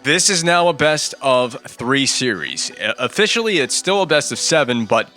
This is now a best of 3 series. Officially, it's still a best of 7, but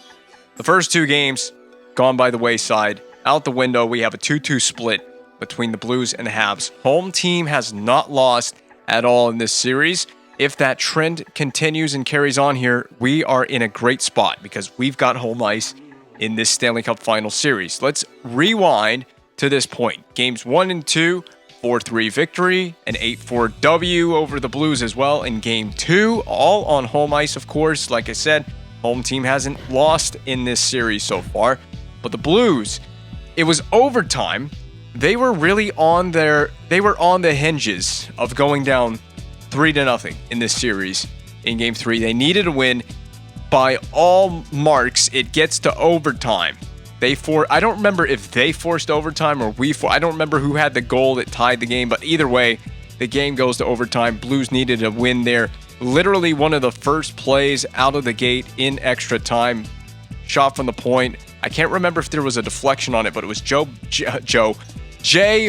the first 2 games gone by the wayside. Out the window, we have a 2-2 split between the Blues and the Habs. Home team has not lost at all in this series. If that trend continues and carries on here, we are in a great spot because we've got home ice in this Stanley Cup Final Series. Let's rewind to this point. Games 1 and 2, 4-3 victory, an 8-4 W over the Blues as well in Game 2, all on home ice, of course. Like I said, home team hasn't lost in this series so far. But the Blues, it was overtime. They were really on the hinges of going down 3-0 in this series in Game 3. They needed a win. By all marks, it gets to overtime. I don't remember if they forced overtime or I don't remember who had the goal that tied the game, but either way, the game goes to overtime. Blues needed a win there. Literally one of the first plays out of the gate in extra time. Shot from the point. I can't remember if there was a deflection on it, but it was Jay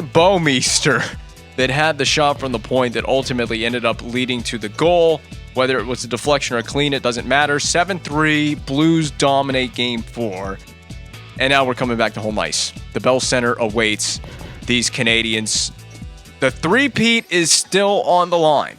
Bouwmeester that had the shot from the point that ultimately ended up leading to the goal. Whether it was a deflection or a clean, it doesn't matter. 7-3, Blues dominate Game 4. And now we're coming back to home ice. The Bell Center awaits these Canadiens. The three-peat is still on the line.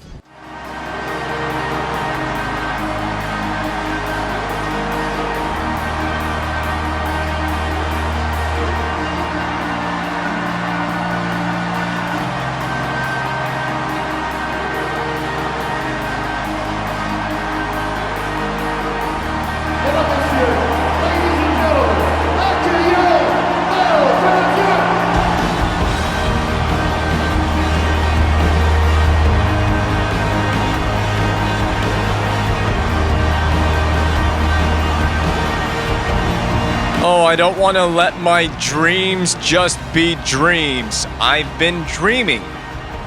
Oh, I don't want to let my dreams just be dreams. I've been dreaming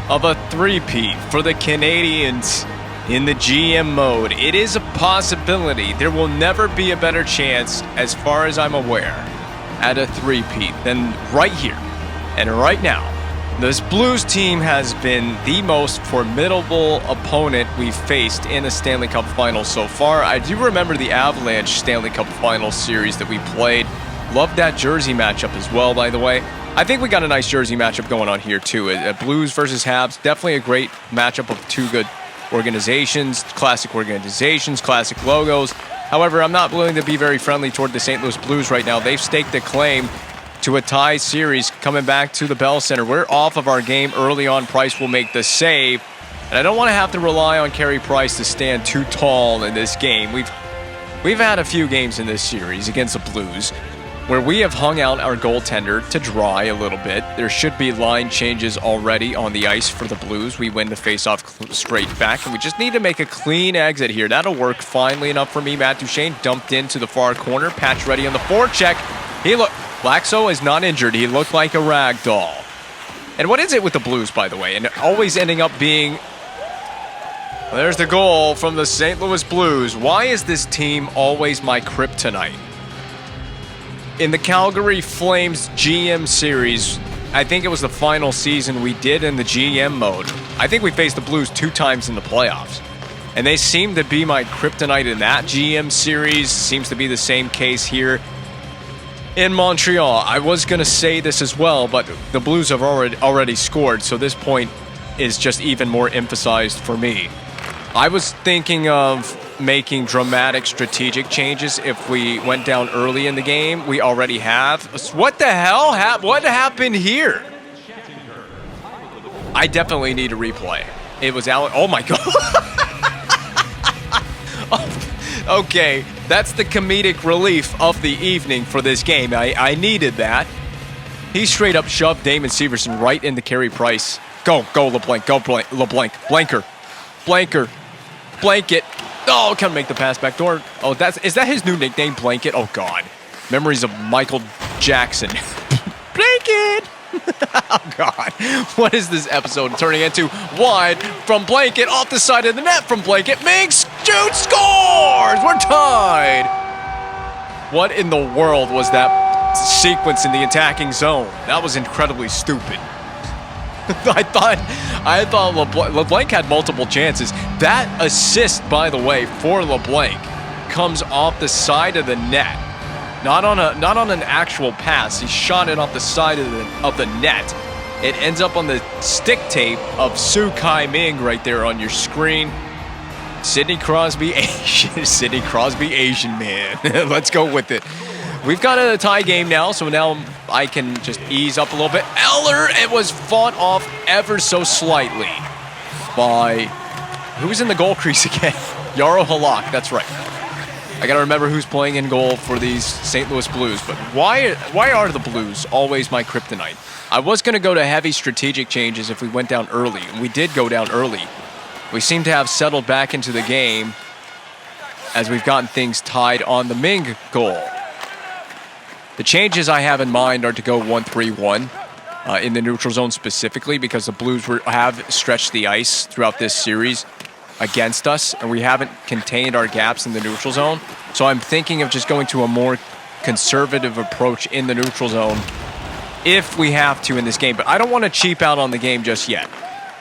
of a three-peat for the Canadiens in the GM mode. It is a possibility. There will never be a better chance, as far as I'm aware, at a three-peat than right here and right now. This Blues team has been the most formidable opponent we've faced in a Stanley Cup final so far. I do remember the Avalanche Stanley Cup final series that we played. Loved that jersey matchup as well, by the way. I think we got a nice jersey matchup going on here, too. Blues versus Habs, definitely a great matchup of two good organizations, classic logos. However, I'm not willing to be very friendly toward the St. Louis Blues right now. They've staked a claim to a tie series coming back to the Bell Center. We're off of our game early on. Price will make the save. And I don't want to have to rely on Carey Price to stand too tall in this game. We've had a few games in this series against the Blues where we have hung out our goaltender to dry a little bit. There should be line changes already on the ice for the Blues. We win the faceoff straight back, and we just need to make a clean exit here. That'll work finally enough for me. Matt Duchene dumped into the far corner. Patch ready on the forecheck. Laxo is not injured. He looked like a rag doll. And what is it with the Blues, by the way? And always ending up being... There's the goal from the St. Louis Blues. Why is this team always my kryptonite? In the Calgary Flames GM series, I think it was the final season we did in the GM mode. I think we faced the Blues 2 times in the playoffs. And they seem to be my kryptonite in that GM series. Seems to be the same case here in Montreal. I was going to say this as well, but the Blues have already scored, so this point is just even more emphasized for me. I was thinking of making dramatic strategic changes if we went down early in the game. We already have. What the hell? What happened here? I definitely need a replay. It was Allen. Oh my God. Okay, that's the comedic relief of the evening for this game. I needed that. He straight up shoved Damon Severson right into Carey Price. Go LeBlanc, LeBlanc, Blanker, Blanket. Oh, can't make the pass back door. Oh, is that his new nickname, Blanket? Oh God, memories of Michael Jackson. Blanket. Oh God, what is this episode turning into? Wide from Blanket, off the side of the net from Blanket, makes, shoots, scores! We're tied! What in the world was that sequence in the attacking zone? That was incredibly stupid. I thought LeBlanc had multiple chances. That assist, by the way, for LeBlanc comes off the side of the net. Not on an actual pass. He shot it off the side of the net. It ends up on the stick tape of Su Kai Ming right there on your screen. Sidney Crosby Asian. Sidney Crosby Asian, man. Let's go with it. We've got a tie game now, so now I can just ease up a little bit. Eller, it was fought off ever so slightly by... Who's in the goal crease again? Jaro Halak, that's right. I gotta remember who's playing in goal for these St. Louis Blues, but why are the Blues always my kryptonite? I was gonna go to heavy strategic changes if we went down early, and we did go down early. We seem to have settled back into the game as we've gotten things tied on the Ming goal. The changes I have in mind are to go 1-3-1 in the neutral zone specifically because the Blues have stretched the ice throughout this series against us, and we haven't contained our gaps in the neutral zone. So I'm thinking of just going to a more conservative approach in the neutral zone if we have to in this game. But I don't want to cheap out on the game just yet.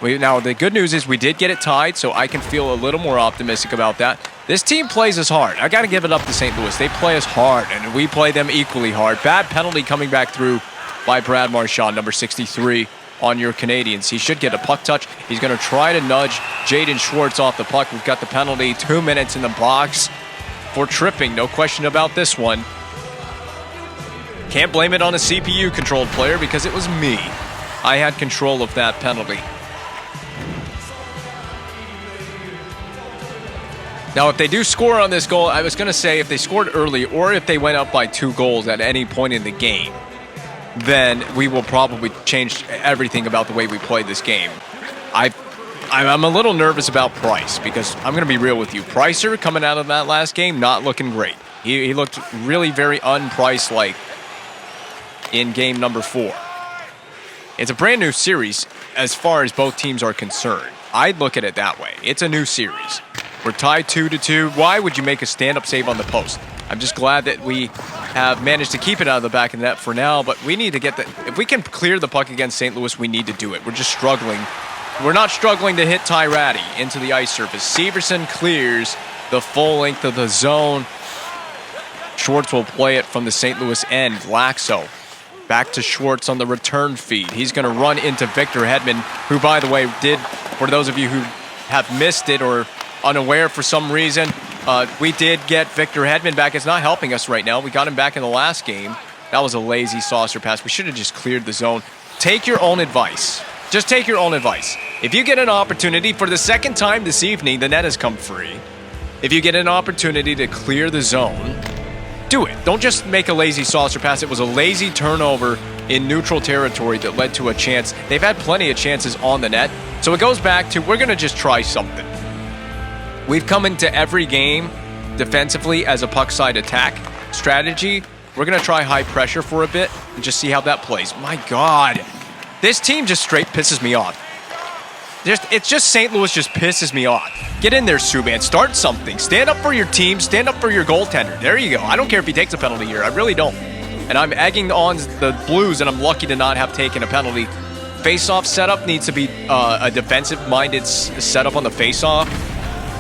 Now, the good news is we did get it tied, so I can feel a little more optimistic about that. This team plays us hard. I got to give it up to St. Louis. They play us hard, and we play them equally hard. Bad penalty coming back through by Brad Marchand, number 63, on your Canadiens. He should get a puck touch. He's going to try to nudge Jaden Schwartz off the puck. We've got the penalty, 2 minutes in the box for tripping. No question about this one. Can't blame it on a CPU-controlled player because it was me. I had control of that penalty. Now, if they do score on this goal, I was going to say if they scored early or if they went up by 2 goals at any point in the game, then we will probably change everything about the way we play this game. I'm a little nervous about Price because I'm going to be real with you. Pricer, coming out of that last game, not looking great. He looked really very un-Price-like in game number 4. It's a brand new series as far as both teams are concerned. I'd look at it that way. It's a new series. We're tied 2-2. Why would you make a stand-up save on the post? I'm just glad that we have managed to keep it out of the back of the net for now, but we need to get the... If we can clear the puck against St. Louis, we need to do it. We're just struggling. We're not struggling to hit Tyrati into the ice surface. Severson clears the full length of the zone. Schwartz will play it from the St. Louis end. Laxo back to Schwartz on the return feed. He's going to run into Victor Hedman, who, by the way, did, for those of you who have missed it or unaware for some reason, we did get Victor Hedman back. It's not helping us right now. We got him back in the last game. That was a lazy saucer pass. We should have just cleared the zone. Take your own advice. Just take your own advice. If you get an opportunity for the second time this evening, the net has come free. If you get an opportunity to clear the zone, do it. Don't just make a lazy saucer pass. It was a lazy turnover in neutral territory that led to a chance. They've had plenty of chances on the net. So it goes back to, we're going to just try something. We've come into every game defensively as a puck side attack strategy. We're going to try high pressure for a bit and just see how that plays. My God, this team just straight pisses me off. It's just St. Louis just pisses me off. Get in there, Subban. Start something. Stand up for your team. Stand up for your goaltender. There you go. I don't care if he takes a penalty here. I really don't. And I'm egging on the Blues, and I'm lucky to not have taken a penalty. Face-off setup needs to be a defensive-minded setup on the face-off.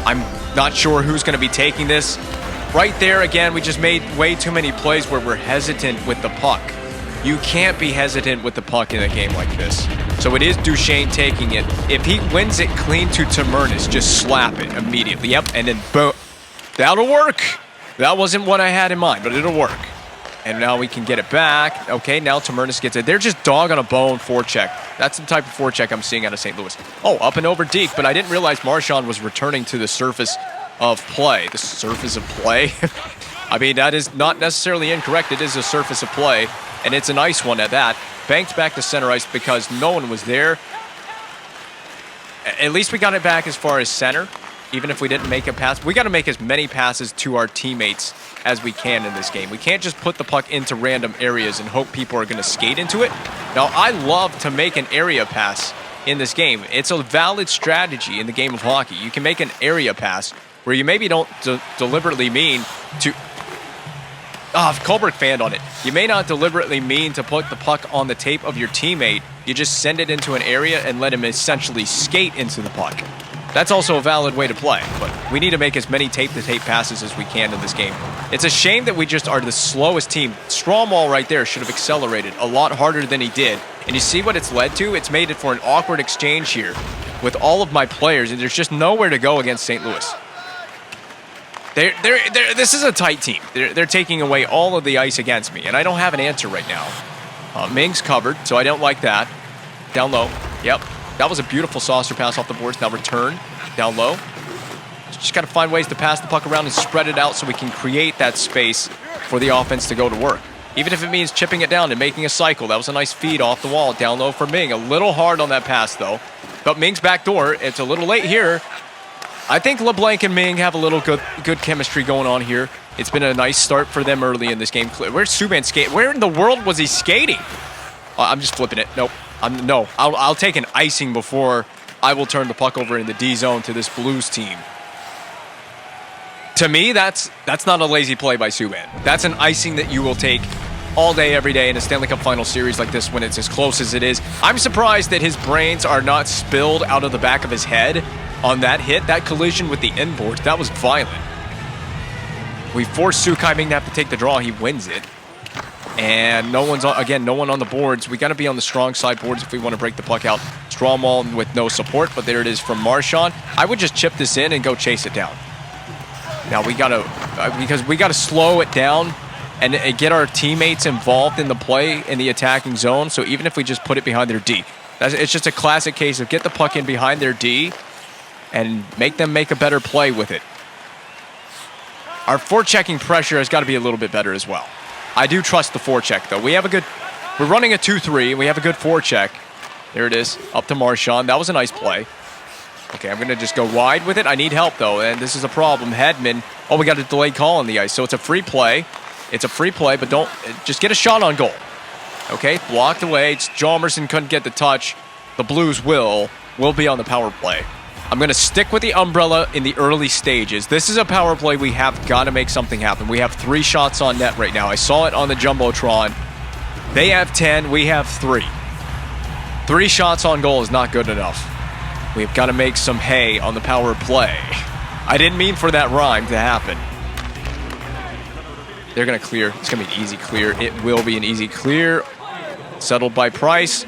I'm not sure who's going to be taking this. Right there, again, we just made way too many plays where we're hesitant with the puck. You can't be hesitant with the puck in a game like this. So it is Duchesne taking it. If he wins it clean to Tamernis, just slap it immediately. Yep, and then boom. That'll work. That wasn't what I had in mind, but it'll work. And now we can get it back. Okay, now Tamernis gets it. They're just dog on a bone forecheck. That's the type of forecheck I'm seeing out of St. Louis. Oh, up and over Deke, but I didn't realize Marchand was returning to the surface of play. The surface of play? I mean, that is not necessarily incorrect. It is a surface of play, and it's a nice one at that. Banked back to center ice because no one was there. At least we got it back as far as center, even if we didn't make a pass. We got to make as many passes to our teammates as we can in this game. We can't just put the puck into random areas and hope people are going to skate into it. Now, I love to make an area pass in this game. It's a valid strategy in the game of hockey. You can make an area pass where you maybe don't deliberately mean to... Colbert fanned on it. You may not deliberately mean to put the puck on the tape of your teammate, You just send it into an area and let him essentially skate into the puck. That's also a valid way to play, but we need to make as many tape-to-tape passes as we can in this game. It's a shame that we just are the slowest team. Strawmall right there should have accelerated a lot harder than he did. And you see what it's led to? It's made it for an awkward exchange here with all of my players, and there's just nowhere to go against St. Louis. This is a tight team. They're taking away all of the ice against me, and I don't have an answer right now. Ming's covered, so I don't like that. Down low. Yep. That was a beautiful saucer pass off the boards. Now return. Down low. Just got to find ways to pass the puck around and spread it out so we can create that space for the offense to go to work. Even if it means chipping it down and making a cycle. That was a nice feed off the wall. Down low for Ming. A little hard on that pass, though. But Ming's back door. It's a little late here. I think LeBlanc and Ming have a little good chemistry going on here. It's been a nice start for them early in this game. Where's Subban skating? Where in the world was he skating? I'm just flipping it. Nope. I'll take an icing before I will turn the puck over in the D zone to this Blues team. To me, that's not a lazy play by Subban. That's an icing that you will take all day, every day in a Stanley Cup Final Series like this when it's as close as it is. I'm surprised that his brains are not spilled out of the back of his head on that hit. That collision with the inboard, that was violent. We forced Sukai Ming to have to take the draw. He wins it. And no one on the boards. We got to be on the strong side boards if we want to break the puck out. Strawmall with no support, but there it is from Marchand. I would just chip this in and go chase it down. Now we got to slow it down and get our teammates involved in the play in the attacking zone. So even if we just put it behind their D, it's just a classic case of get the puck in behind their D and make them make a better play with it. Our forechecking pressure has got to be a little bit better as well. I do trust the forecheck, though. We're running a 2-3, and we have a good forecheck. There it is, up to Marchand. That was a nice play. Okay, I'm going to just go wide with it. I need help, though, and this is a problem. Hedman, we got a delayed call on the ice, so it's a free play. It's a free play, but just get a shot on goal. Okay, blocked away. Hjalmarsson couldn't get the touch. The Blues will be on the power play. I'm going to stick with the umbrella in the early stages. This is a power play. We have got to make something happen. We have 3 shots on net right now. I saw it on the Jumbotron. They have 10. We have 3. 3 shots on goal is not good enough. We've got to make some hay on the power play. I didn't mean for that rhyme to happen. They're going to clear. It's going to be an easy clear. It will be an easy clear. Settled by Price.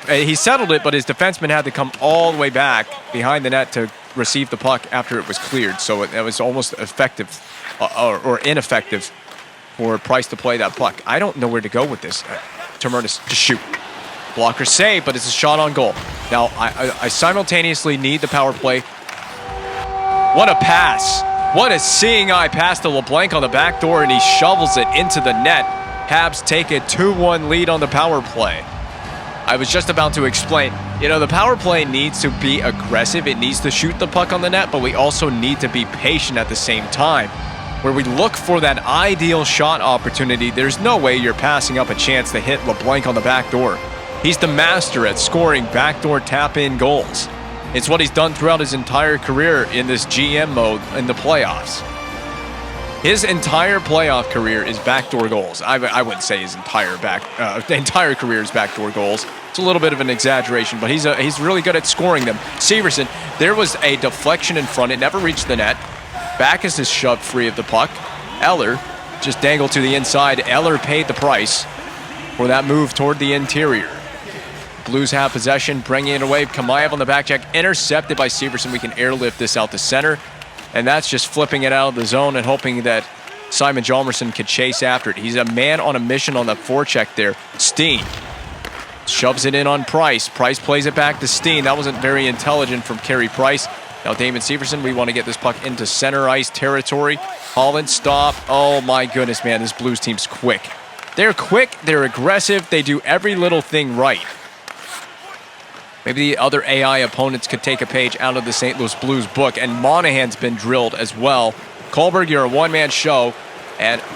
He settled it, but his defenseman had to come all the way back behind the net to receive the puck after it was cleared. So it was almost effective or ineffective for Price to play that puck. I don't know where to go with this. Termertis, just shoot. Blocker save, but it's a shot on goal. Now, I simultaneously need the power play. What a pass. What a seeing eye pass to LeBlanc on the back door, and he shovels it into the net. Habs take a 2-1 lead on the power play. I was just about to explain, the power play needs to be aggressive. It needs to shoot the puck on the net, but we also need to be patient at the same time. Where we look for that ideal shot opportunity, there's no way you're passing up a chance to hit LeBlanc on the back door. He's the master at scoring backdoor tap-in goals. It's what he's done throughout his entire career in this GM mode in the playoffs. His entire playoff career is backdoor goals. I wouldn't say his entire career is backdoor goals. It's a little bit of an exaggeration, but he's really good at scoring them. Severson, there was a deflection in front. It never reached the net. Backus is shoved free of the puck. Eller just dangled to the inside. Eller paid the price for that move toward the interior. Blues have possession, bringing it away. Kamayev on the back check, intercepted by Severson. We can airlift this out to center. And that's just flipping it out of the zone and hoping that Simon Hjalmarsson could chase after it. He's a man on a mission on that forecheck there. Steen shoves it in on Price. Price plays it back to Steen. That wasn't very intelligent from Carey Price. Now Damon Severson, we want to get this puck into center ice territory. Holland, stop. Oh my goodness, man, this Blues team's quick. They're quick, they're aggressive, they do every little thing right. Maybe the other AI opponents could take a page out of the St. Louis Blues book, and Monahan's been drilled as well. Kohlberg, you're a one-man show,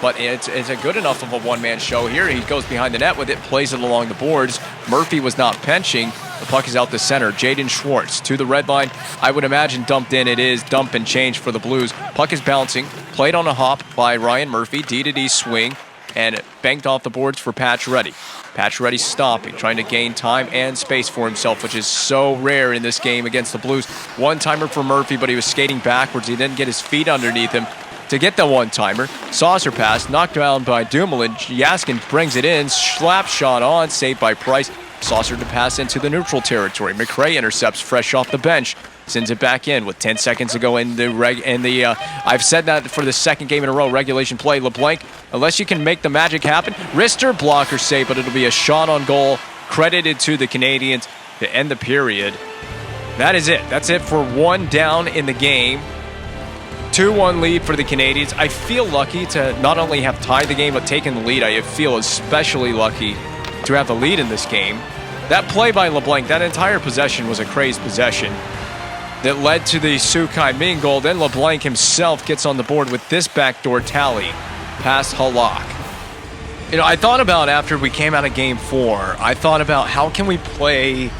but it's a good enough of a one-man show here. He goes behind the net with it, plays it along the boards. Murphy was not pinching. The puck is out the center. Jaden Schwartz to the red line. I would imagine dumped in. It is dump and change for the Blues. Puck is bouncing. Played on a hop by Ryan Murphy. D-to-D swing. And banked off the boards for Patch Reddy. Pacioretty stopping, trying to gain time and space for himself, which is so rare in this game against the Blues. One-timer for Murphy, but he was skating backwards. He didn't get his feet underneath him to get the one-timer. Saucer pass, knocked down by Dumoulin. Jaskin brings it in, slap shot on, saved by Price. Saucer to pass into the neutral territory. McRae intercepts fresh off the bench. Sends it back in with 10 seconds to go in the I've said that for the second game in a row, regulation play. LeBlanc, unless you can make the magic happen, wrister blocker save, but it'll be a shot on goal credited to the Canadiens to end the period. That is it. That's it for one down in the game. 2-1 lead for the Canadiens. I feel lucky to not only have tied the game, but taken the lead. I feel especially lucky to have the lead in this game. That play by LeBlanc, that entire possession was a crazed possession that led to the Sukai Ming goal. Then LeBlanc himself gets on the board with this backdoor tally past Halak. You know, I thought about after we came out of Game 4, I thought about how can we play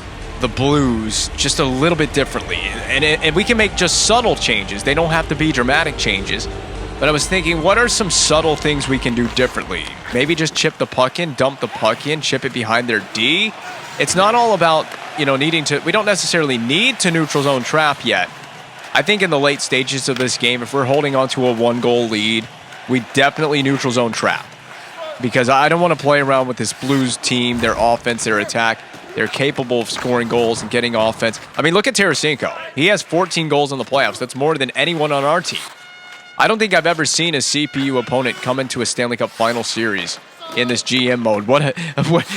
the Blues just a little bit differently. And we can make just subtle changes. They don't have to be dramatic changes. But I was thinking, what are some subtle things we can do differently? Maybe just chip the puck in, dump the puck in, chip it behind their D. It's not all about, needing to... We don't necessarily need to neutral zone trap yet. I think in the late stages of this game, if we're holding on to a one-goal lead, we definitely neutral zone trap. Because I don't want to play around with this Blues team, their offense, their attack. They're capable of scoring goals and getting offense. I mean, look at Tarasenko. He has 14 goals in the playoffs. That's more than anyone on our team. I don't think I've ever seen a CPU opponent come into a Stanley Cup final series in this GM mode.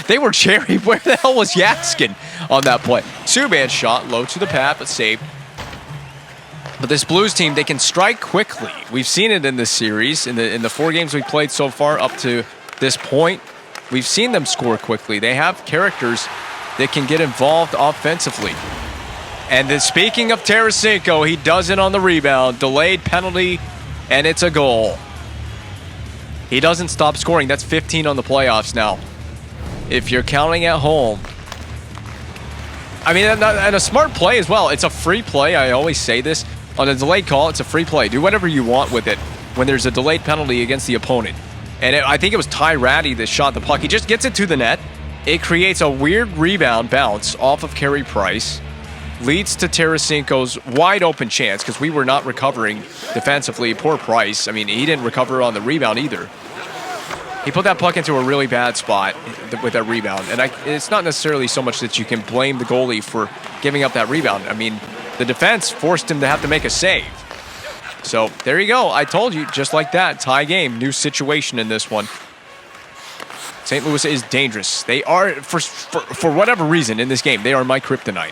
They were cherry. Where the hell was Jaskin on that play? Subban shot low to the pad, but saved. But this Blues team, they can strike quickly. We've seen it in this series. In the 4 games we've played so far up to this point, we've seen them score quickly. They have characters that can get involved offensively. And then speaking of Tarasenko, he does it on the rebound. Delayed penalty. And it's a goal. He doesn't stop scoring. That's 15 on the playoffs now. If you're counting at home. I mean, and a smart play as well. It's a free play. I always say this. On a delayed call, it's a free play. Do whatever you want with it when there's a delayed penalty against the opponent. And I think it was Ty Ratty that shot the puck. He just gets it to the net. It creates a weird rebound bounce off of Carey Price. Leads to Tarasenko's wide open chance because we were not recovering defensively. Poor Price. I mean, he didn't recover on the rebound either. He put that puck into a really bad spot with that rebound. And it's not necessarily so much that you can blame the goalie for giving up that rebound. I mean, the defense forced him to have to make a save. So there you go. I told you, just like that, tie game, new situation in this one. St. Louis is dangerous. They are, for whatever reason in this game, they are my kryptonite.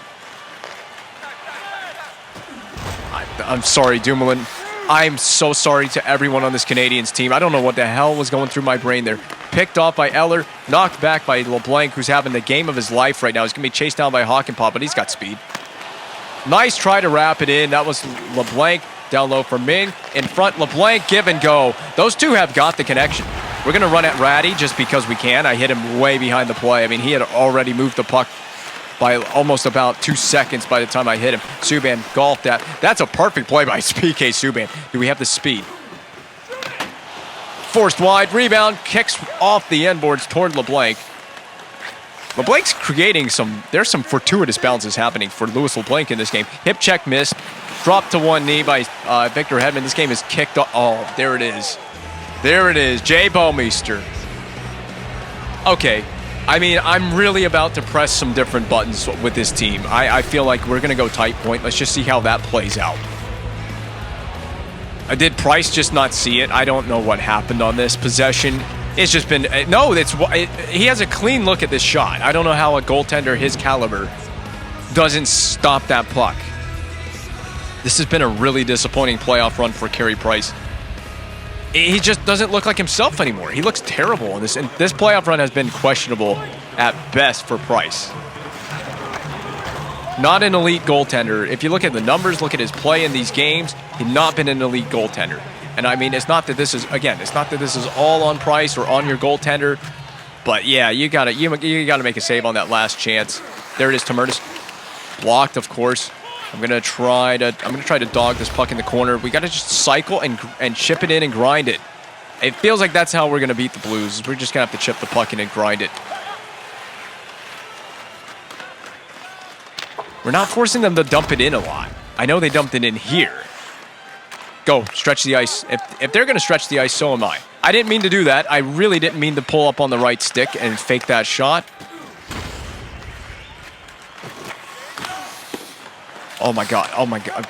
I'm sorry, Dumoulin. I'm so sorry to everyone on this Canadiens team. I don't know what the hell was going through my brain there. Picked off by Eller, knocked back by LeBlanc, who's having the game of his life right now. He's going to be chased down by Hakanpää, but he's got speed. Nice try to wrap it in. That was LeBlanc down low for Ming. In front, LeBlanc, give and go. Those two have got the connection. We're going to run at Ratty just because we can. I hit him way behind the play. I mean, he had already moved the puck by almost about 2 seconds by the time I hit him. Subban golfed that. That's a perfect play by PK Subban. Do we have the speed? Forced wide, rebound, kicks off the end boards toward LeBlanc. LeBlanc's creating there's some fortuitous bounces happening for Louis LeBlanc in this game. Hip check missed, dropped to one knee by Victor Hedman. This game is kicked off. Oh, there it is. There it is, Jay Bouwmeester. Okay. I mean, I'm really about to press some different buttons with this team. I feel like we're going to go tight point. Let's just see how that plays out. Did Price just not see it? I don't know what happened on this possession. It's just been... No, he has a clean look at this shot. I don't know how a goaltender his caliber doesn't stop that puck. This has been a really disappointing playoff run for Carey Price. He just doesn't look like himself anymore. He looks terrible in this. And this playoff run has been questionable at best for Price. Not an elite goaltender. If you look at the numbers, look at his play in these games, he's not been an elite goaltender. And I mean, it's not that this is, again, it's not that this is all on Price or on your goaltender. But yeah, you gotta make a save on that last chance. There it is, Tamertis. Blocked, of course. I'm gonna try to dog this puck in the corner. We gotta just cycle and chip it in and grind it. It feels like that's how we're gonna beat the Blues. We're just gonna have to chip the puck in and grind it. We're not forcing them to dump it in a lot. I know they dumped it in here. Go, stretch the ice. If they're going to stretch the ice, so am I. I didn't mean to do that. I really didn't mean to pull up on the right stick and fake that shot. Oh my god, oh my god.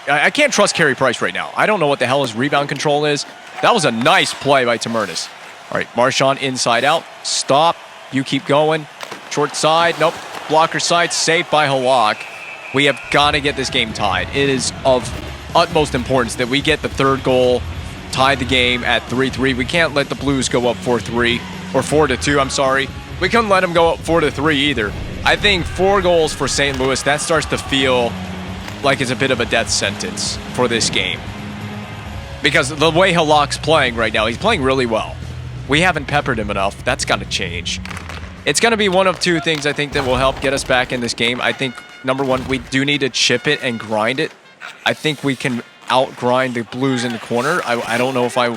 I can't trust Carey Price right now. I don't know what the hell his rebound control is. That was a nice play by Tamurnas. All right, Marchand inside out. Stop. You keep going. Short side. Nope. Blocker side. Saved by Halak. We have got to get this game tied. It is of utmost importance that we get the third goal, tie the game at 3-3. We can't let the Blues go up 4-3 or 4-2. I'm sorry. We couldn't let them go up 4-3 either. I think 4 goals for St. Louis, that starts to feel like it's a bit of a death sentence for this game. Because the way Halak's playing right now, he's playing really well. We haven't peppered him enough. That's got to change. It's going to be one of 2 things, I think, that will help get us back in this game. I think, number 1, we do need to chip it and grind it. I think we can out-grind the Blues in the corner. I don't know if I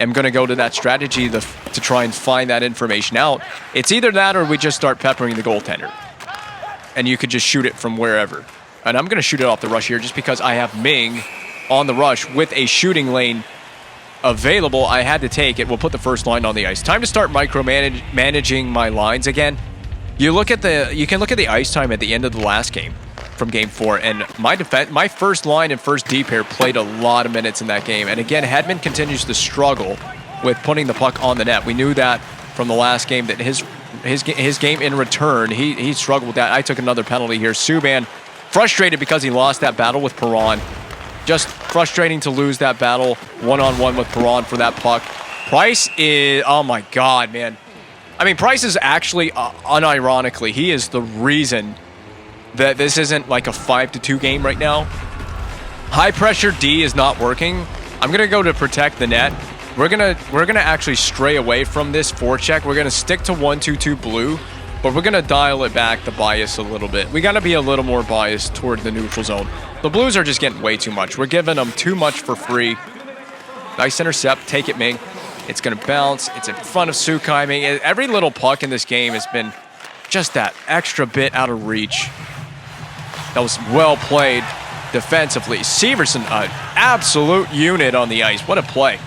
am going to go to that strategy to try and find that information out. It's either that or we just start peppering the goaltender. And you could just shoot it from wherever. And I'm going to shoot it off the rush here just because I have Ming on the rush with a shooting lane available. I had to take it. We'll put the first line on the ice. Time to start managing my lines again. You can look at the ice time at the end of the last game from Game 4, and my first line and first D pair played a lot of minutes in that game. And again, Hedman continues to struggle with putting the puck on the net. We knew that from the last game that his game in return, he struggled with that. I took another penalty here. Subban frustrated because he lost that battle with Perron. Just frustrating to lose that battle one-on-one with Perron for that puck. Price is, oh my God, man. I mean, Price is actually, unironically, he is the reason that this isn't like a 5-2 game right now. High pressure D is not working. I'm gonna go to protect the net. We're gonna actually stray away from this forecheck. We're gonna stick to 1-2-2 blue, but we're gonna dial it back, the bias a little bit. We gotta be a little more biased toward the neutral zone. The Blues are just getting way too much. We're giving them too much for free. Nice intercept. Take it, Ming. It's going to bounce. It's in front of Sukai. Ming. Every little puck in this game has been just that extra bit out of reach. That was well played defensively. Severson, an absolute unit on the ice. What a play.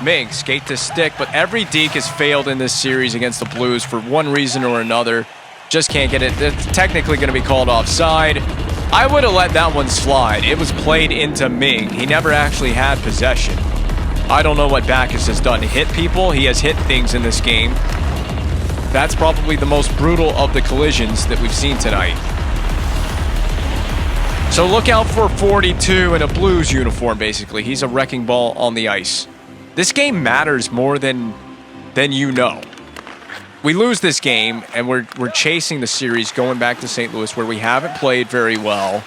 Ming, skate to stick, but every deke has failed in this series against the Blues for one reason or another. Just can't get it. It's technically going to be called offside. I would have let that one slide. It was played into Ming. He never actually had possession. I don't know what Backus has done to hit people. He has hit things in this game. That's probably the most brutal of the collisions that we've seen tonight. So look out for 42 in a Blues uniform, basically. He's a wrecking ball on the ice. This game matters more than you know. We lose this game, and we're chasing the series going back to St. Louis, where we haven't played very well.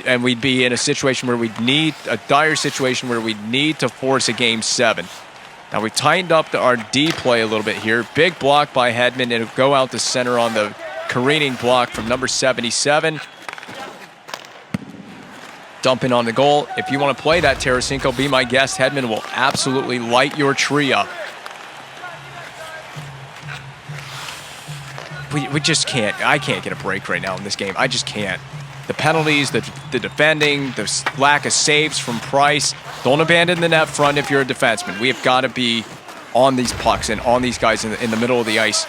And we'd be in a situation where we'd need a dire situation where we'd need to force a Game 7. Now we've tightened up our D play a little bit here. Big block by Hedman, and it'll go out to center on the careening block from number 77. Dumping on the goal. If you want to play that, Tarasenko, be my guest. Hedman will absolutely light your tree up. We just can't. I can't get a break right now in this game. I just can't. The penalties, the defending, the lack of saves from Price. Don't abandon the net front if you're a defenseman. We have got to be on these pucks and on these guys in the middle of the ice.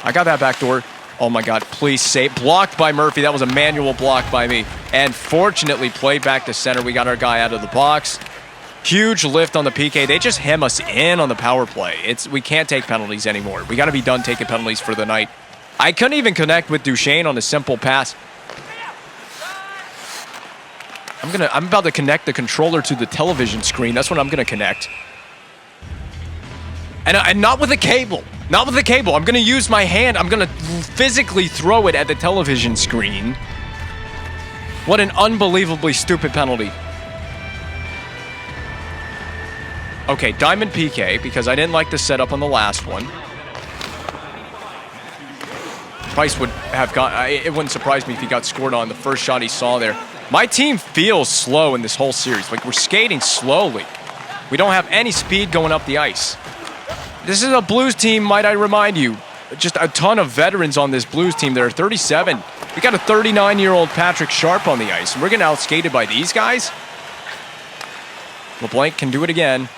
I got that back door. Oh my God, please save. Blocked by Murphy. That was a manual block by me. And fortunately played back to center. We got our guy out of the box. Huge lift on the PK. They just hem us in on the power play. We can't take penalties anymore. We got to be done taking penalties for the night. I couldn't even connect with Duchesne on a simple pass. I'm about to connect the controller to the television screen. That's what I'm gonna connect. And not with a cable. Not with a cable. I'm gonna use my hand. I'm gonna physically throw it at the television screen. What an unbelievably stupid penalty. Okay, diamond PK, because I didn't like the setup on the last one. Price would have got, it wouldn't surprise me if he got scored on the first shot he saw there. My team feels slow in this whole series. Like, we're skating slowly. We don't have any speed going up the ice. This is a Blues team, might I remind you. Just a ton of veterans on this Blues team. There are 37 We got a 39-year-old Patrick Sharp on the ice, and we're getting outskated by these guys? LeBlanc can do it again.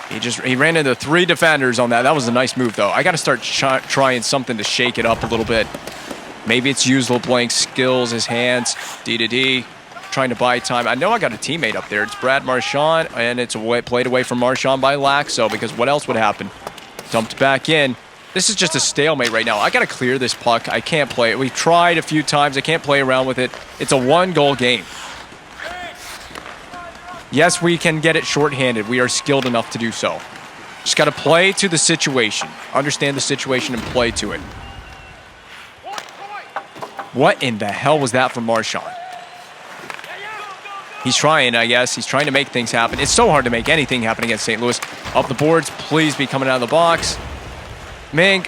He ran into 3 defenders on that. That was a nice move, though. I got to start trying something to shake it up a little bit. Maybe it's use LeBlanc's skills, his hands, D-to-D, trying to buy time. I know I got a teammate up there. It's Brad Marchand, and it's played away from Marchand by Laxo, because what else would happen? Dumped back in. This is just a stalemate right now. I got to clear this puck. I can't play it. We've tried a few times. I can't play around with it. It's a 1-goal game. Yes, we can get it shorthanded. We are skilled enough to do so. Just got to play to the situation. Understand the situation and play to it. What in the hell was that from Marchand? He's trying, I guess. He's trying to make things happen. It's so hard to make anything happen against St. Louis. Up the boards, please be coming out of the box. Ming,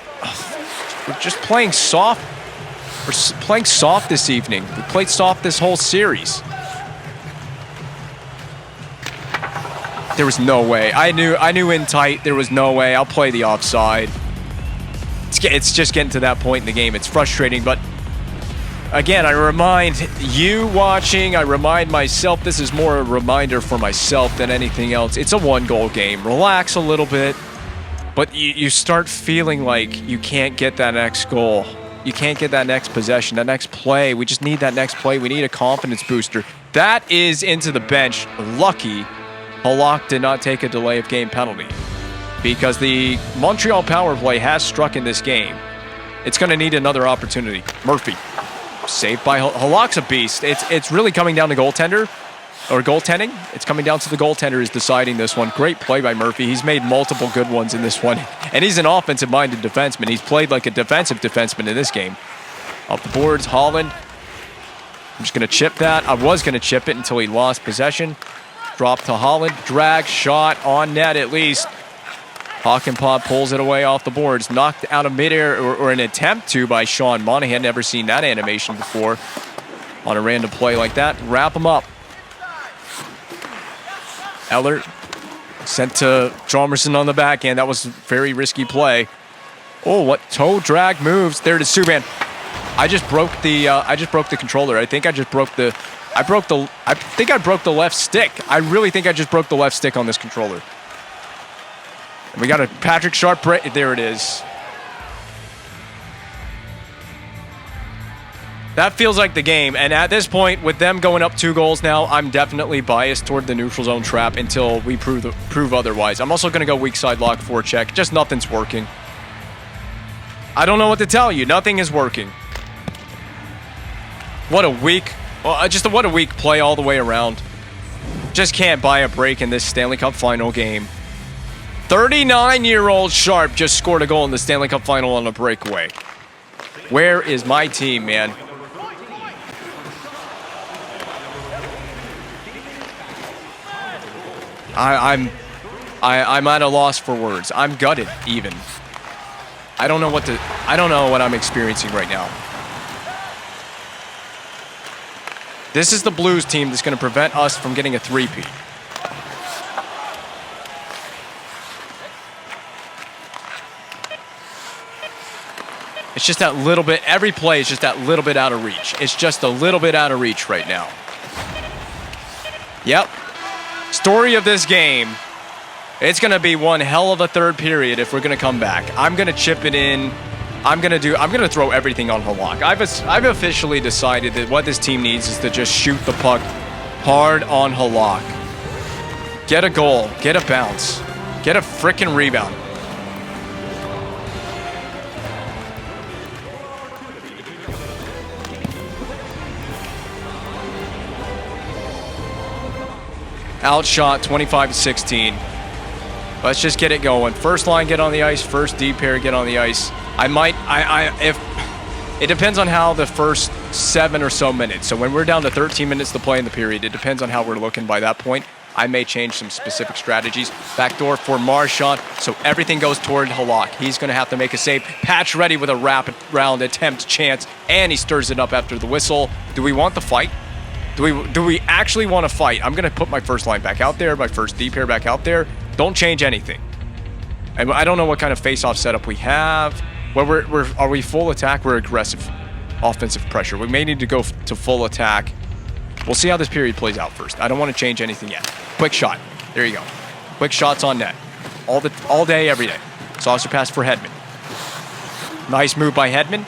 we're just playing soft. We're playing soft this evening. We played soft this whole series. There was no way. I knew in tight there was no way. I'll play the offside. It's just getting to that point in the game. It's frustrating, but again, I remind you watching, I remind myself, this is more a reminder for myself than anything else. It's a 1-goal game. Relax a little bit, but you start feeling like you can't get that next goal. You can't get that next possession, that next play. We just need that next play. We need a confidence booster. That is into the bench. Lucky Halak did not take a delay of game penalty because the Montreal power play has struck in this game. It's going to need another opportunity. Murphy, saved by Halak's a beast. It's really coming down to goaltender or goaltending. It's coming down to the goaltender is deciding this one. Great play by Murphy. He's made multiple good ones in this one, and he's an offensive-minded defenseman. He's played like a defensive defenseman in this game. Off the boards, Holland. I'm just going to chip that. I was going to chip it until he lost possession. Drop to Holland, drag, shot on net at least. Hawkenpod pulls it away off the boards, knocked out of midair, or an attempt to by Sean Monahan. Never seen that animation before on a random play like that. Wrap him up. Eller sent to Chalmerson on the backhand. That was a very risky play. Oh, what toe drag moves. There it is, Subban. I just broke the controller. I think I just broke the I think I broke the left stick. I really think I just broke the left stick on this controller. And we got a Patrick Sharp break. There it is. That feels like the game. And at this point, with them going up 2 goals now, I'm definitely biased toward the neutral zone trap until we prove otherwise. I'm also going to go weak side lock forecheck. Just nothing's working. I don't know what to tell you. Nothing is working. What a weak play all the way around. Just can't buy a break in this Stanley Cup final game. 39-year-old Sharp just scored a goal in the Stanley Cup final on a breakaway. Where is my team, man? I'm at a loss for words. I'm gutted even. I don't know what I'm experiencing right now. This is the Blues team that's going to prevent us from getting a 3-peat. It's just that little bit, every play is just that little bit out of reach. It's just a little bit out of reach right now. Yep. Story of this game. It's going to be one hell of a third period if we're going to come back. I'm going to chip it in. I'm going to throw everything on Halak. I've officially decided that what this team needs is to just shoot the puck hard on Halak. Get a goal, get a bounce, get a frickin' rebound. Outshot 25-16. Let's just get it going. First line get on the ice, first D pair get on the ice. If it depends on how the first 7 or so minutes. So when we're down to 13 minutes to play in the period, it depends on how we're looking by that point. I may change some specific strategies. Backdoor for Marchand, so everything goes toward Halak. He's going to have to make a save. Patch ready with a rapid round attempt chance, and he stirs it up after the whistle. Do we want the fight? Do we actually want to fight? I'm going to put my first line back out there, my first D pair back out there. Don't change anything. I don't know what kind of face-off setup we have. Where are we full attack? We're aggressive. Offensive pressure. We may need to go to full attack. We'll see how this period plays out first. I don't want to change anything yet. Quick shot. There you go. Quick shots on net. All day, every day. Saucer pass for Hedman. Nice move by Hedman.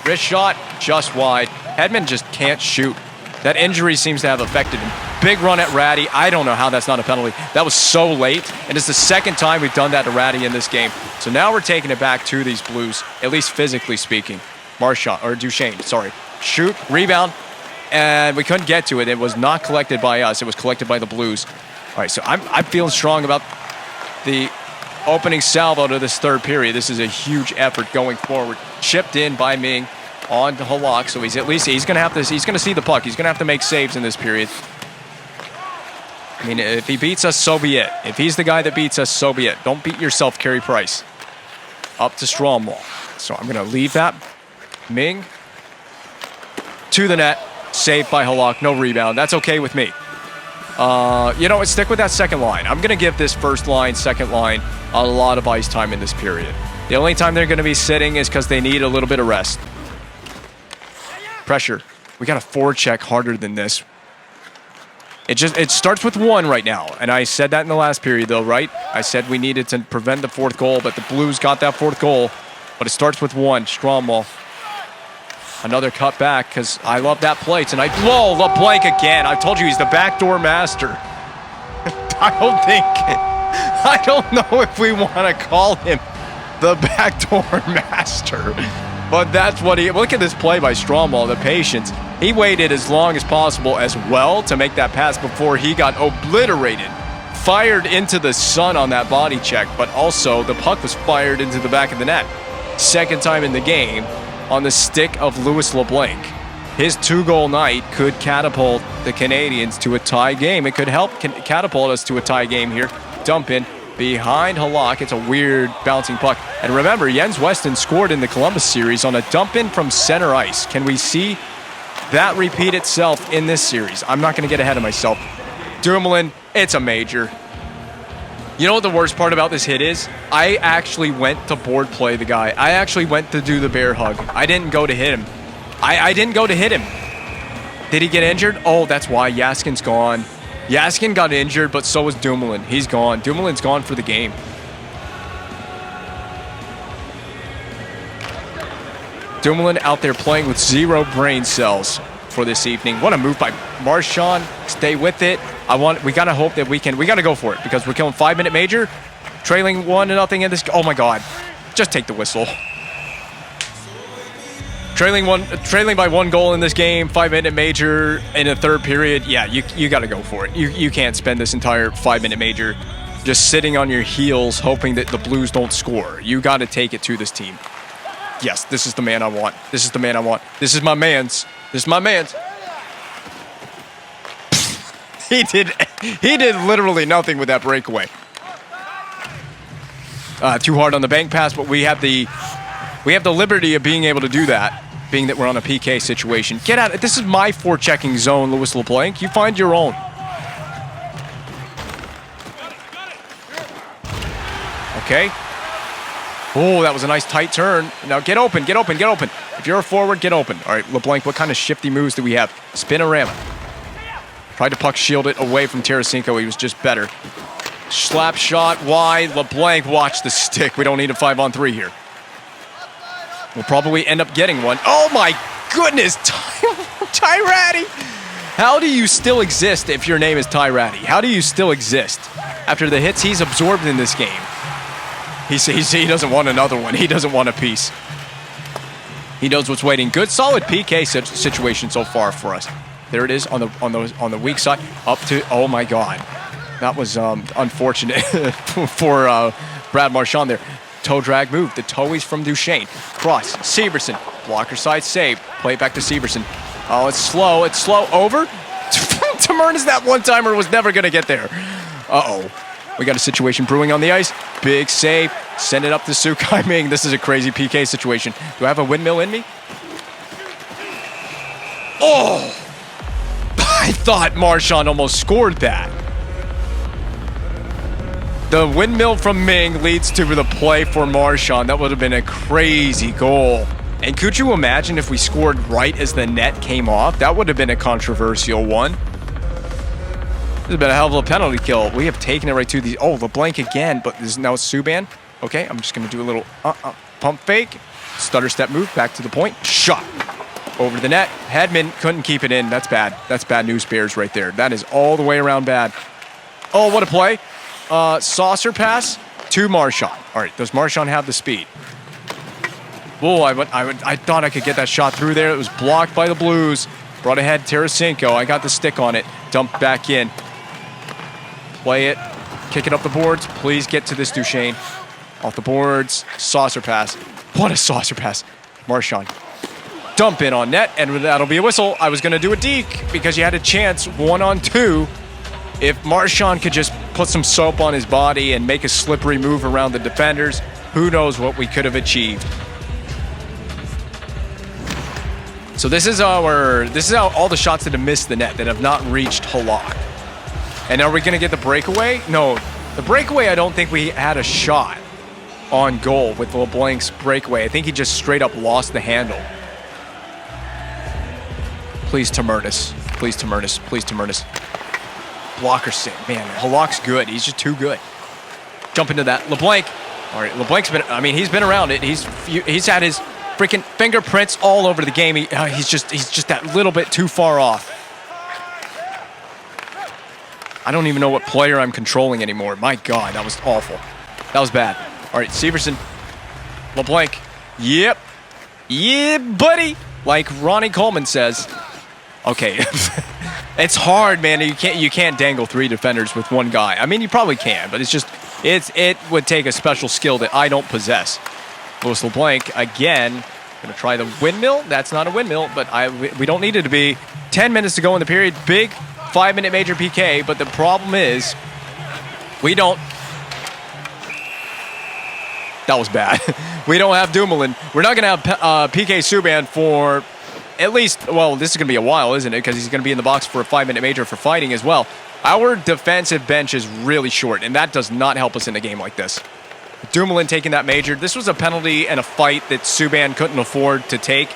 Wrist shot, just wide. Hedman just can't shoot. That injury seems to have affected him. Big run at Ratty. I don't know how that's not a penalty. That was so late, and it's the second time we've done that to Ratty in this game. So now we're taking it back to these Blues, at least physically speaking. Duchesne, sorry. Shoot, rebound, and we couldn't get to it. It was not collected by us. It was collected by the Blues. All right, so I'm feeling strong about the opening salvo to this third period. This is a huge effort going forward. Chipped in by Ming on to Halak, so he's going to have to, he's going to see the puck. He's going to have to make saves in this period. I mean, if he beats us, so be it. If he's the guy that beats us, so be it. Don't beat yourself, Carey Price. Up to Stromwall. So I'm going to leave that. Ming to the net. Saved by Halak. No rebound. That's okay with me. You know what? Stick with that second line. I'm going to give this first line, second line, a lot of ice time in this period. The only time they're going to be sitting is because they need a little bit of rest. Pressure. We got to forecheck harder than this. It starts with one right now, and I said that in the last period, though, right? I said we needed to prevent the fourth goal, but the Blues got that fourth goal. But it starts with one. Stromwall. Another cut back, because I love that play tonight. Whoa, LeBlanc again. I told you he's the backdoor master. I don't know if we want to call him the backdoor master. But that's what he... Look at this play by Stromwall, the patience. He waited as long as possible as well to make that pass before he got obliterated. Fired into the sun on that body check, but also the puck was fired into the back of the net. Second time in the game on the stick of Louis LeBlanc. His 2-goal night could catapult the Canadiens to a tie game. It could help catapult us to a tie game here. Dump in behind Halak. It's a weird bouncing puck. And remember, Jens Weston scored in the Columbus series on a dump in from center ice. Can we see that repeat itself in this series? I'm not going to get ahead of myself. Dumoulin, it's a major. You know what the worst part about this hit is? I actually went to board play the guy. I actually went to do the bear hug. I didn't go to hit him. I didn't go to hit him. Did he get injured? Oh, that's why. Yaskin's gone. Yaskin got injured, but so was Dumoulin. He's gone. Dumoulin's gone for the game. Dumoulin out there playing with 0 brain cells for this evening. What a move by Marchand. Stay with it. We gotta hope that we gotta go for it because we're killing 5-minute major. Trailing 1-0 in this. Oh my God. Just take the whistle. Trailing by 1 goal in this game, 5-minute major in the third period. Yeah, you got to go for it. You can't spend this entire 5-minute major just sitting on your heels hoping that the Blues don't score. You got to take it to this team. Yes, this is the man I want. This is the man I want. This is my man's. This is my man's. He did literally nothing with that breakaway. Too hard on the bank pass, but we have the liberty of being able to do that. Being that we're on a PK situation. Get out. This is my forechecking zone, Louis LeBlanc. You find your own. Okay. Oh, that was a nice tight turn. Now get open, get open, get open. If you're a forward, get open. All right, LeBlanc, what kind of shifty moves do we have? Spinorama. Tried to puck shield it away from Tarasenko. He was just better. Slap shot wide. LeBlanc, watch the stick. We don't need a 5-on-3 here. We'll probably end up getting one. Oh my goodness, Ty Ratty. How do you still exist if your name is Ty Ratty? How do you still exist after the hits he's absorbed in this game? He doesn't want another one. He doesn't want a piece. He knows what's waiting. Good, solid PK situation so far for us. There it is on the weak side. Up to, oh my God. That was unfortunate for Brad Marchand there. Toe drag move. The toeys from Duchesne. Cross. Severson. Blocker side save. Play it back to Severson. Oh, it's slow. It's slow. Over. Tamernes, that one-timer, was never going to get there. Uh-oh. We got a situation brewing on the ice. Big save. Send it up to Sukai Ming. This is a crazy PK situation. Do I have a windmill in me? Oh! I thought Marchand almost scored that. The windmill from Ming leads to the play for Marchand. That would have been a crazy goal. And could you imagine if we scored right as the net came off? That would have been a controversial one. This has been a hell of a penalty kill. We have taken it right to the... Oh, LeBlanc again, but this is now Subban. Okay, I'm just going to do a little pump fake. Stutter step move, back to the point. Shot. Over the net. Hedman couldn't keep it in. That's bad. That's bad news bears right there. That is all the way around bad. Oh, what a play. Saucer pass to Marchand. All right, does Marchand have the speed? Oh, I thought I could get that shot through there. It was blocked by the Blues. Brought ahead Tarasenko. I got the stick on it. Dumped back in. Play it. Kick it up the boards. Please get to this Duchesne. Off the boards. Saucer pass. What a saucer pass. Marchand. Dump in on net, and that'll be a whistle. I was going to do a deke because you had a chance 1-on-2. If Marchand could just put some soap on his body and make a slippery move around the defenders, who knows what we could have achieved. So this is all the shots that have missed the net, that have not reached Halak. And are we going to get the breakaway? No. The breakaway, I don't think we had a shot on goal with LeBlanc's breakaway. I think he just straight up lost the handle. Please, Tamertis. Please, Tamertis. Please, Tamertis. Blocker sit. Man, Halak's good. He's just too good. Jump into that. LeBlanc. All right, LeBlanc's been, I mean, he's been around it. He's had his freaking fingerprints all over the game. He's just that little bit too far off. I don't even know what player I'm controlling anymore. My God, that was awful. That was bad. All right, Severson. LeBlanc. Yep. Yeah, buddy. Like Ronnie Coleman says. Okay. It's hard, man. You can't dangle 3 defenders with one guy. I mean, you probably can, but it would take a special skill that I don't possess. Louis LeBlanc again. Gonna try the windmill. That's not a windmill, but we don't need it to be. 10 minutes to go in the period. Big 5-minute major PK, but the problem is we don't. That was bad. We don't have Dumoulin. We're not gonna have PK Subban for at least, well, this is going to be a while, isn't it? Because he's going to be in the box for a 5-minute major for fighting as well. Our defensive bench is really short, and that does not help us in a game like this. Dumoulin taking that major. This was a penalty and a fight that Subban couldn't afford to take.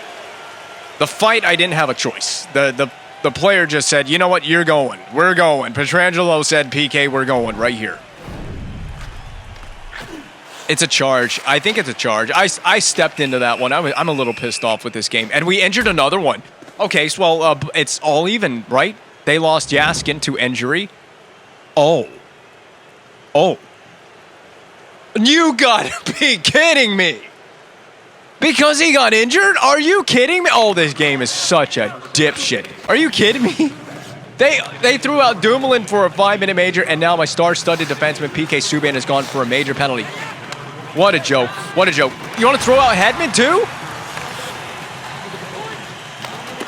The fight, I didn't have a choice. The player just said, you know what, you're going. We're going. Pietrangelo said, PK, we're going right here. It's a charge. I think it's a charge. I stepped into that one. I'm a little pissed off with this game. And we injured another one. Okay, so, well, it's all even, right? They lost Yaskin to injury. Oh. You gotta be kidding me. Because he got injured? Are you kidding me? Oh, this game is such a dipshit. Are you kidding me? They threw out Dumoulin for a 5-minute major, and now my star-studded defenseman PK Subban has gone for a major penalty. What a joke. What a joke. You want to throw out Hedman too?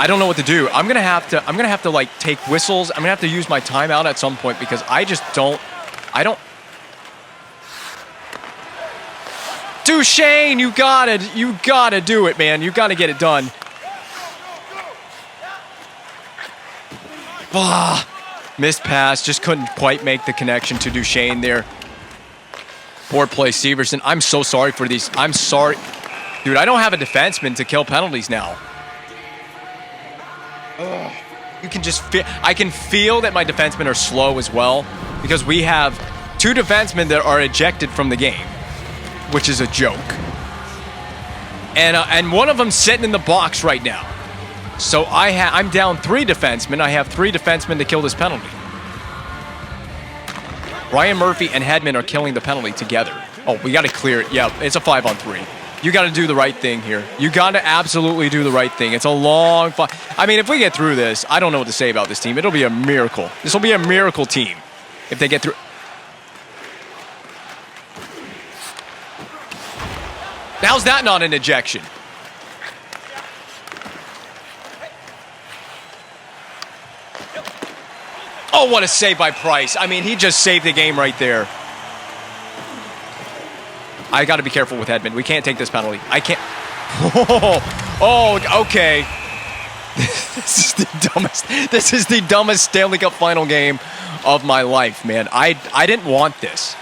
I don't know what to do. I'm gonna have to like take whistles. I'm gonna have to use my timeout at some point because I don't. Duchesne, you gotta do it, man. You gotta get it done. Missed pass, just couldn't quite make the connection to Duchesne there. Poor play, Severson. I'm so sorry for these. I'm sorry. Dude, I don't have a defenseman to kill penalties now. You can just feel, I can feel that my defensemen are slow as well because we have 2 defensemen that are ejected from the game, which is a joke. And one of them sitting in the box right now. So I'm down 3 defensemen. I have 3 defensemen to kill this penalty. Ryan Murphy and Hedman are killing the penalty together. Oh, we got to clear it. Yeah, it's a 5-on-3. You got to do the right thing here. You got to absolutely do the right thing. It's a long fight. I mean, if we get through this, I don't know what to say about this team. It'll be a miracle. This will be a miracle team if they get through. How's that not an ejection? Oh, what a save by Price. I mean, he just saved the game right there. I got to be careful with Hedman. We can't take this penalty. I can't. Oh, okay. This is the dumbest Stanley Cup final game of my life, man. I didn't want this.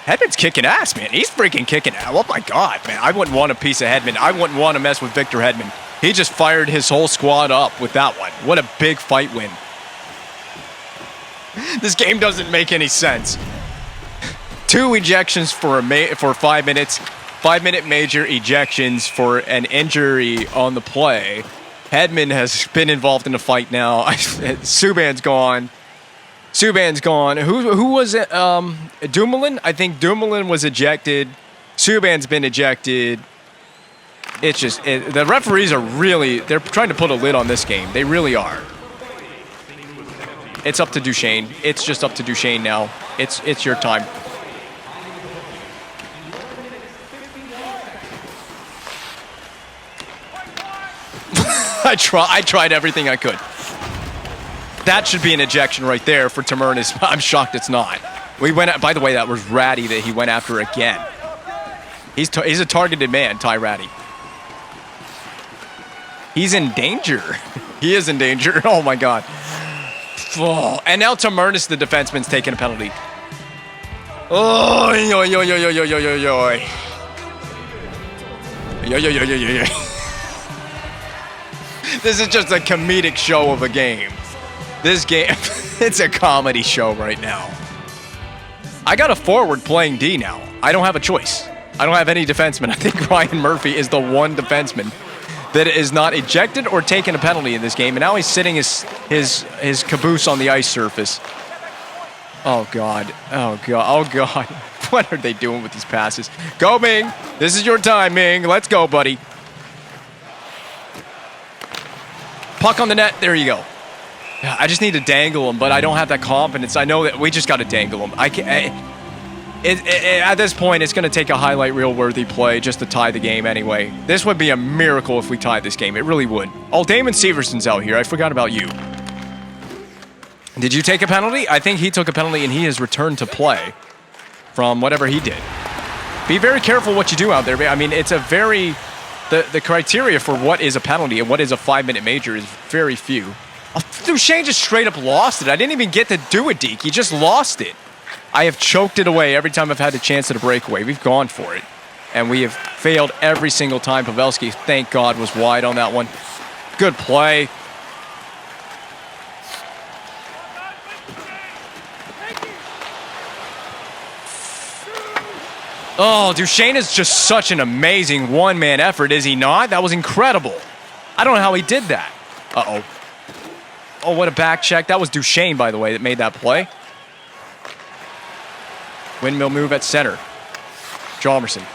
Hedman's kicking ass, man. He's freaking kicking ass. Oh, my God, man. I wouldn't want a piece of Hedman. I wouldn't want to mess with Victor Hedman. He just fired his whole squad up with that one. What a big fight win. This game doesn't make any sense. 2 ejections for 5 minutes. 5-minute major ejections for an injury on the play. Hedman has been involved in the fight now. Subban's gone. Who was it? Dumoulin? I think Dumoulin was ejected. Subban's been ejected. It's just, the referees are really, they're trying to put a lid on this game. They really are. It's up to Duchesne. It's just up to Duchesne now. It's your time. I tried everything I could. That should be an ejection right there for Tamernis. I'm shocked it's not. By the way, that was Ratty that he went after again. He's a targeted man, Ty Ratty. He's in danger. He is in danger. Oh, my God. Oh, and now Tamernis, the defenseman's taking a penalty. Oh, yo, yo, yo, yo, yo, yo, yo, yo. Yo, yo, yo, yo, yo, yo. This is just a comedic show of a game. This game, it's a comedy show right now. I got a forward playing D now. I don't have a choice. I don't have any defenseman. I think Ryan Murphy is the one defenseman that is not ejected or taken a penalty in this game. And now he's sitting his caboose on the ice surface. Oh, God. Oh, God. Oh, God. What are they doing with these passes? Go, Ming. This is your time, Ming. Let's go, buddy. Puck on the net. There you go. I just need to dangle him, but I don't have that confidence. I know that we just got to dangle him. At this point, it's going to take a highlight reel worthy play just to tie the game anyway. This would be a miracle if we tied this game. It really would. Oh, Damon Severson's out here. I forgot about you. Did you take a penalty? I think he took a penalty and he has returned to play from whatever he did. Be very careful what you do out there. I mean, it's a very... The criteria for what is a penalty and what is a 5-minute major is very few. Oh, Duchesne just straight up lost it. I didn't even get to do a deke. He just lost it. I have choked it away every time I've had a chance at a breakaway. We've gone for it. And we have failed every single time. Pavelski, thank God, was wide on that one. Good play. Oh, Duchesne is just such an amazing one-man effort, is he not? That was incredible. I don't know how he did that. Uh-oh. Oh, what a back check. That was Duchesne, by the way, that made that play. Windmill move at center. Jalmerson.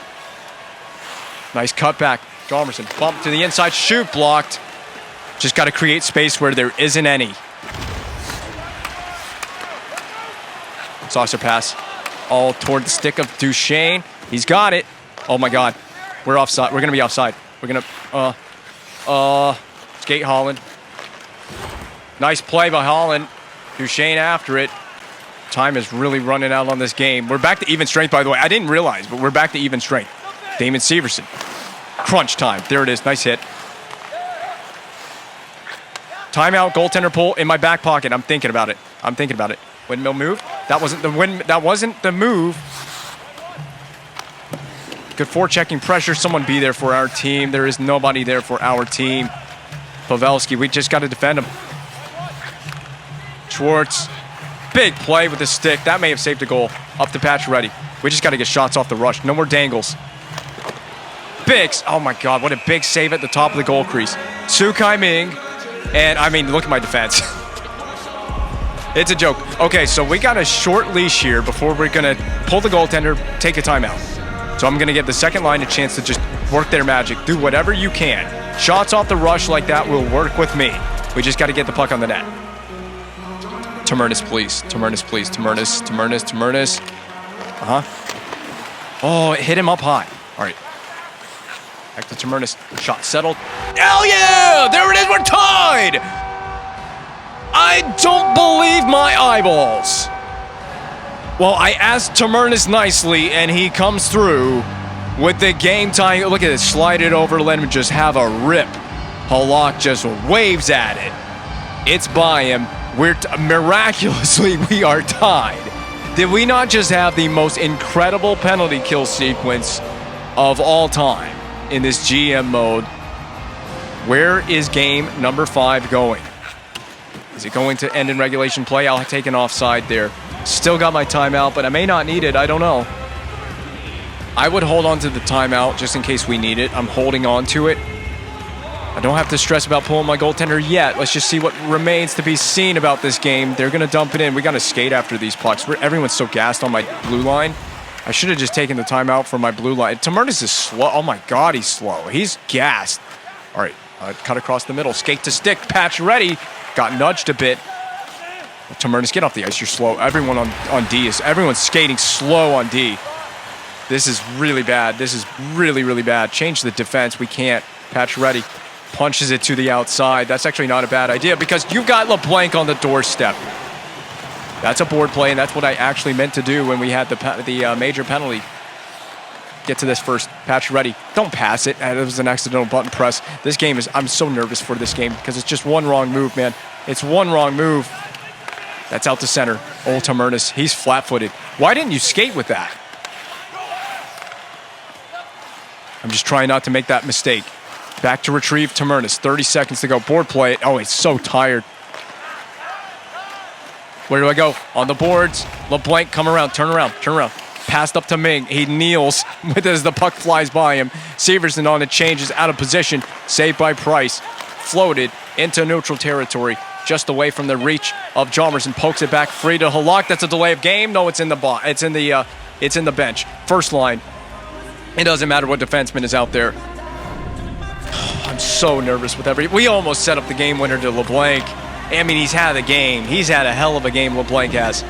Nice cutback. Jalmerson bump to the inside. Shoot blocked. Just got to create space where there isn't any. Saucer pass. All toward the stick of Duchesne. He's got it. Oh, my God. We're offside. We're going to be offside. We're going to... skate Holland. Nice play by Holland. Duchesne after it. Time is really running out on this game. We're back to even strength, by the way. I didn't realize, but we're back to even strength. Damon Severson. Crunch time. There it is. Nice hit. Timeout, goaltender pull in my back pocket. I'm thinking about it. Windmill move. That wasn't the move. Good forechecking pressure. Someone be there for our team. There is nobody there for our team. Pavelski, we just got to defend him. Schwartz. Big play with the stick. That may have saved a goal. Up the patch ready. We just got to get shots off the rush. No more dangles. Bigs. Oh, my God. What a big save at the top of the goal crease. Sukai Ming. And, I mean, look at my defense. It's a joke. Okay, so we got a short leash here before we're going to pull the goaltender, take a timeout. So I'm going to give the second line a chance to just work their magic. Do whatever you can. Shots off the rush like that will work with me. We just got to get the puck on the net. Tamernis, please. Tamernis, please. Tamernis. Oh, it hit him up high. All right. Back to Tamernis. Shot settled. Hell yeah! There it is. We're tied! I don't believe my eyeballs. Well, I asked Tamernis nicely, and he comes through with the game tying. Look at this. Slide it over. Let him just have a rip. Halak just waves at it. It's by him. Miraculously, we are tied. Did we not just have the most incredible penalty kill sequence of all time in this GM mode? Where is game number 5 going? Is it going to end in regulation play? I'll take an offside there. Still got my timeout, but I may not need it. I don't know. I would hold on to the timeout just in case we need it. I'm holding on to it. I don't have to stress about pulling my goaltender yet. Let's just see what remains to be seen about this game. They're going to dump it in. We got to skate after these pucks. Everyone's so gassed on my blue line. I should have just taken the timeout for my blue line. Tamurnis is slow. Oh, my God, he's slow. He's gassed. All right, cut across the middle. Skate to stick. Patch ready. Got nudged a bit. Tamurnis, get off the ice. You're slow. Everyone on D is... Everyone's skating slow on D. This is really bad. This is really, really bad. Change the defense. We can't. Patch ready. Punches it to the outside. That's actually not a bad idea because you've got LeBlanc on the doorstep. That's a board play, and that's what I actually meant to do when we had the major penalty. Get to this first. Patch ready. Don't pass it. It was an accidental button press. This game is... I'm so nervous for this game because it's just one wrong move, man. It's one wrong move. That's out to center. Old Tamurnis. He's flat-footed. Why didn't you skate with that? I'm just trying not to make that mistake. Back to retrieve Tamurnis. 30 seconds to go. Board play. Oh, he's so tired. Where do I go? On the boards. LeBlanc, come around. Turn around. Turn around. Passed up to Ming. He kneels with as the puck flies by him. Severson on it, changes out of position. Saved by Price. Floated into neutral territory. Just away from the reach of Chalmers and pokes it back free to Halak. That's a delay of game. No, it's in the it's in the bench. First line. It doesn't matter what defenseman is out there. I'm so nervous with we almost set up the game winner to LeBlanc. I mean, he's had a game. He's had a hell of a game, LeBlanc has.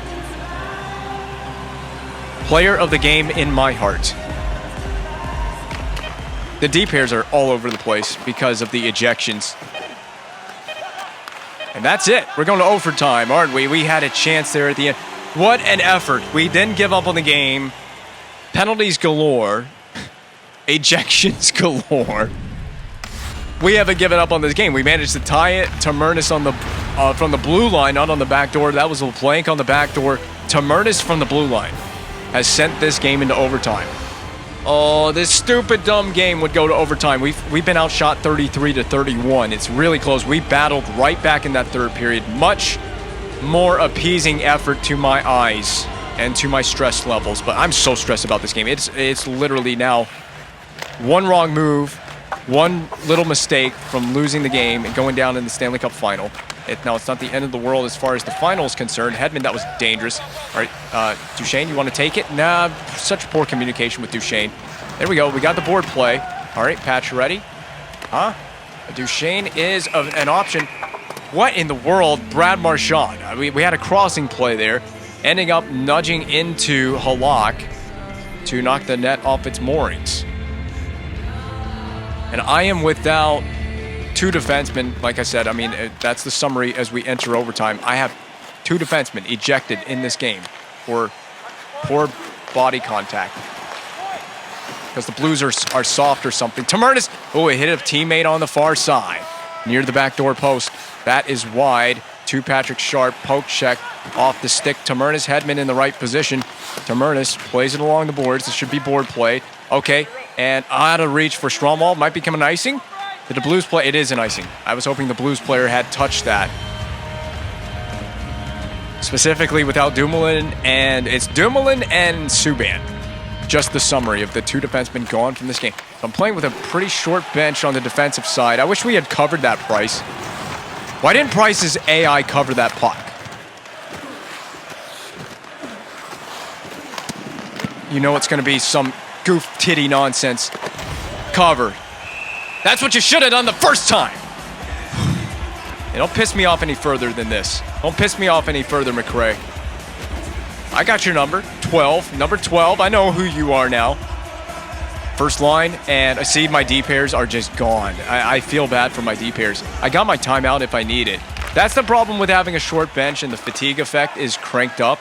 Player of the game in my heart. The D pairs are all over the place because of the ejections. And that's it. We're going to overtime, aren't we? We had a chance there at the end. What an effort. We didn't give up on the game. Penalties galore. Ejections galore. We haven't given up on this game. We managed to tie it. Tamurnis on the from the blue line, not on the back door. That was LeBlanc on the back door. Tamurnis from the blue line has sent this game into overtime. Oh, this stupid, dumb game would go to overtime. We've been outshot 33-31. It's really close. We battled right back in that third period. Much more appeasing effort to my eyes and to my stress levels. But I'm so stressed about this game. It's literally now one wrong move, one little mistake from losing the game and going down in the Stanley Cup final. Now, it's not the end of the world as far as the final is concerned. Hedman, that was dangerous. All right, Duchesne, you want to take it? Nah, such poor communication with Duchesne. There we go. We got the board play. All right, Patch ready. Huh? Duchesne is an option. What in the world? Brad Marchand. We had a crossing play there, ending up nudging into Halak to knock the net off its moorings. And I am without two defensemen. Like I said, I mean, that's the summary as we enter overtime. I have two defensemen ejected in this game for poor body contact. Because the Blues are soft or something. Tamurnis, oh, it hit a teammate on the far side near the backdoor post. That is wide to Patrick Sharp. Poke check off the stick. Tamurnis, Hedman in the right position. Tamurnis plays it along the boards. This should be board play. Okay, and out of reach for Stromwald. Might become an icing. Did the Blues play? It is an icing. I was hoping the Blues player had touched that. Specifically without Dumoulin, and it's Dumoulin and Subban. Just the summary of the two defensemen gone from this game. So I'm playing with a pretty short bench on the defensive side. I wish we had covered that, Price. Why didn't Price's AI cover that puck? You know it's going to be some goof titty nonsense. Cover. That's what you should have done the first time. And don't piss me off any further than this. Don't piss me off any further, McRae. I got your number, 12. Number 12, I know who you are now. First line, and I see my D pairs are just gone. I feel bad for my D pairs. I got my timeout if I need it. That's the problem with having a short bench, and the fatigue effect is cranked up.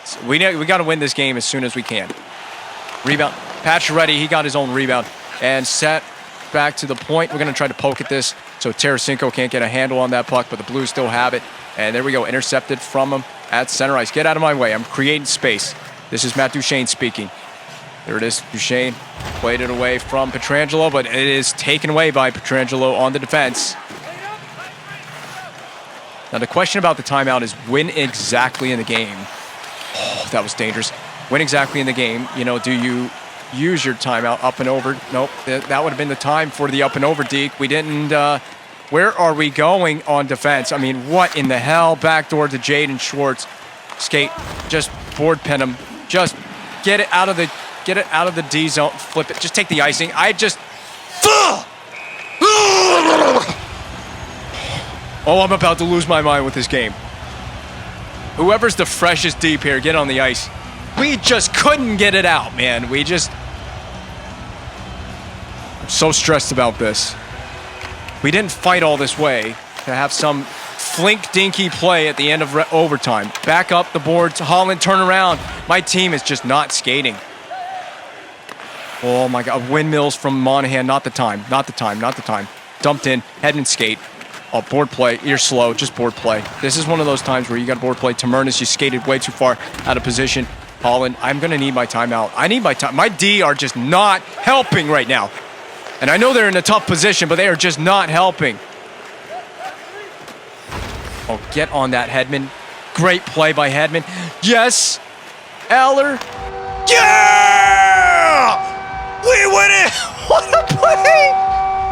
So we got to win this game as soon as we can. Rebound. Patch ready. He got his own rebound. And set back to the point. We're going to try to poke at this so Tarasenko can't get a handle on that puck, but the Blues still have it. And there we go, intercepted from him at center ice. Get out of my way, I'm creating space. This is Matt Duchesne speaking. There it is, Duchesne played it away from Pietrangelo, but it is taken away by Pietrangelo on the defense. Now the question about the timeout is when exactly in the game? Oh, that was dangerous. When exactly in the game, you know, do you use your timeout up and over? Nope, that would have been the time for the up and over, Deke. We didn't, where are we going on defense? I mean, what in the hell? Backdoor to Jaden Schwartz. Skate, just board pin him. Just get it out of the D zone, flip it, just take the icing. Oh, I'm about to lose my mind with this game. Whoever's the freshest deep here, get on the ice. We just couldn't get it out, man. I'm so stressed about this. We didn't fight all this way to have some flink dinky play at the end of overtime. Back up the boards, Holland, turn around. My team is just not skating. Oh my God, windmills from Monahan, not the time. Dumped in, Hedman skate. Oh, board play, you're slow, just board play. This is one of those times where you got board play. Tamernis, you skated way too far out of position. Holland, I'm gonna need my timeout. I need my time. My D are just not helping right now. And I know they're in a tough position, but they are just not helping. Oh, get on that, Hedman. Great play by Hedman. Yes! Eller. Yeah! We win it! What a play!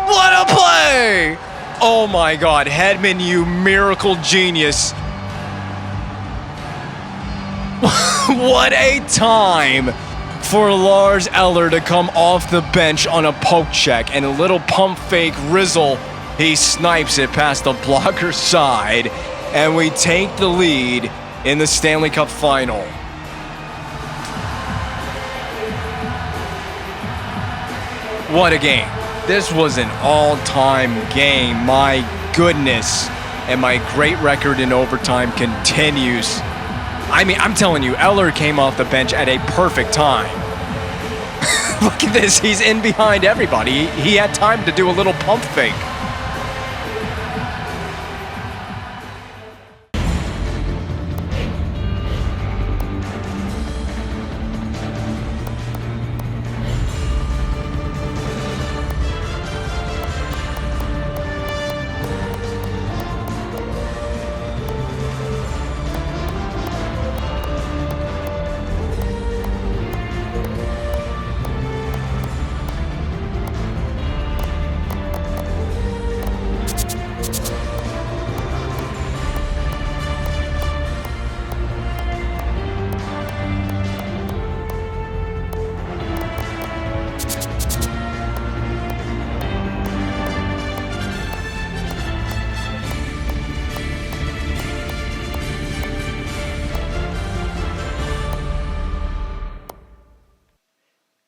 What a play! Oh my God, Hedman, you miracle genius. What a time for Lars Eller to come off the bench on a poke check, and a little pump fake Rizzle. He snipes it past the blocker's side, and we take the lead in the Stanley Cup final. What a game. This was an all-time game, my goodness. And my great record in overtime continues. I mean, I'm telling you, Eller came off the bench at a perfect time. Look at this, he's in behind everybody. He had time to do a little pump fake.